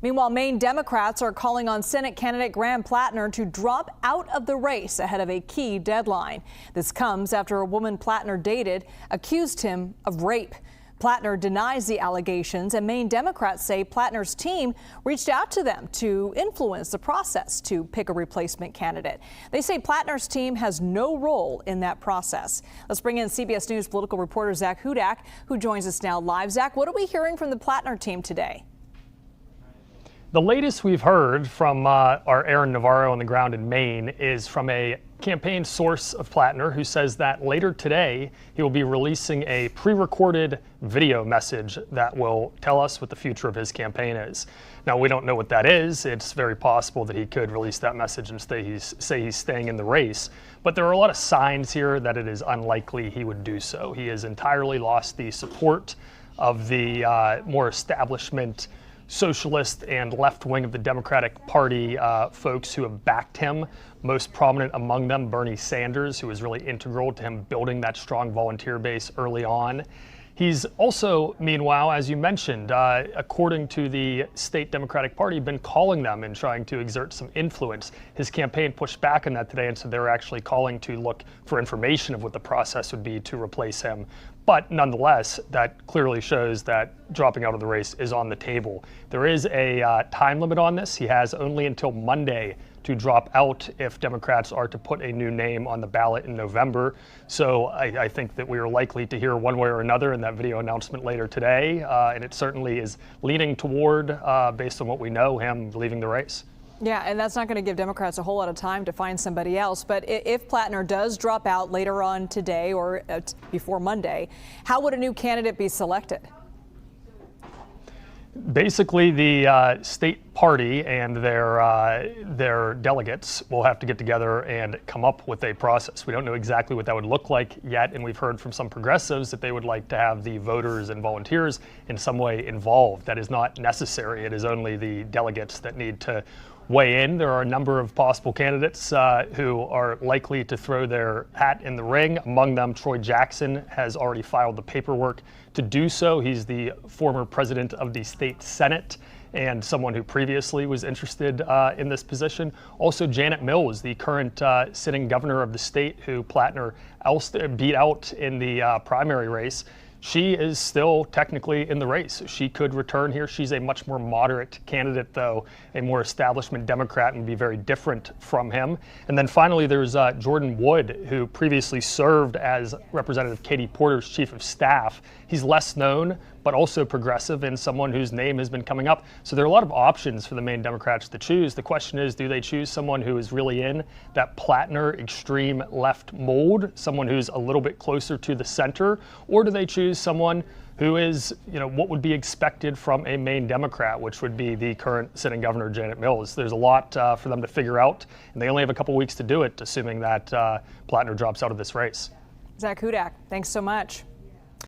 Meanwhile, Maine Democrats are calling on Senate candidate Graham Platner to drop out of the race ahead of a key deadline. This comes after a woman Platner dated accused him of rape. Platner denies the allegations, and Maine Democrats say Platner's team reached out to them to influence the process to pick a replacement candidate. They say Platner's team has no role in that process. Let's bring in CBS News political reporter Zak Hudak, who joins us now live. Zak, what are we hearing from the Platner team today? The latest we've heard from our Aaron Navarro on the ground in Maine is from a campaign source of Platner who says that later today he will be releasing a pre-recorded video message that will tell us what the future of his campaign is. Now, we don't know what that is. It's very possible that he could release that message and say he's staying in the race. But there are a lot of signs here that it is unlikely he would do so. He has entirely lost the support of the more establishment socialist and left wing of the Democratic Party folks who have backed him. Most prominent among them, Bernie Sanders, who was really integral to him building that strong volunteer base early on. He's also, meanwhile, as you mentioned, according to the state Democratic Party, been calling them and trying to exert some influence. His campaign pushed back on that today, and so they're actually calling to look for information of what the process would be to replace him. But nonetheless, that clearly shows that dropping out of the race is on the table. There is a time limit on this. He has only until Monday to drop out if Democrats are to put a new name on the ballot in November. So I think that we are likely to hear one way or another in that video announcement later today. And it certainly is leaning toward, based on what we know, him leaving the race. Yeah, and that's not going to give Democrats a whole lot of time to find somebody else. But if Platner does drop out later on today or before Monday, how would a new candidate be selected? Basically, the state party and their delegates will have to get together and come up with a process. We don't know exactly what that would look like yet, and we've heard from some progressives that they would like to have the voters and volunteers in some way involved. That is not necessary. It is only the delegates that need to weigh in. There are a number of possible candidates who are likely to throw their hat in the ring. Among them, Troy Jackson has already filed the paperwork to do so. He's the former president of the state Senate and someone who previously was interested in this position. Also, Janet Mills, the current sitting governor of the state who Platner beat out in the primary race. She is still technically in the race. She could return here. She's a much more moderate candidate, though, a more establishment Democrat, and be very different from him. And then finally, there's Jordan Wood, who previously served as Representative Katie Porter's chief of staff. He's less known, but also progressive and someone whose name has been coming up. So there are a lot of options for the Maine Democrats to choose. The question is, do they choose someone who is really in that Platner extreme left mold, someone who's a little bit closer to the center, or do they choose someone who is, what would be expected from a Maine Democrat, which would be the current sitting governor, Janet Mills? There's a lot for them to figure out, and they only have a couple weeks to do it, assuming that Platner drops out of this race. Zak Hudak, thanks so much.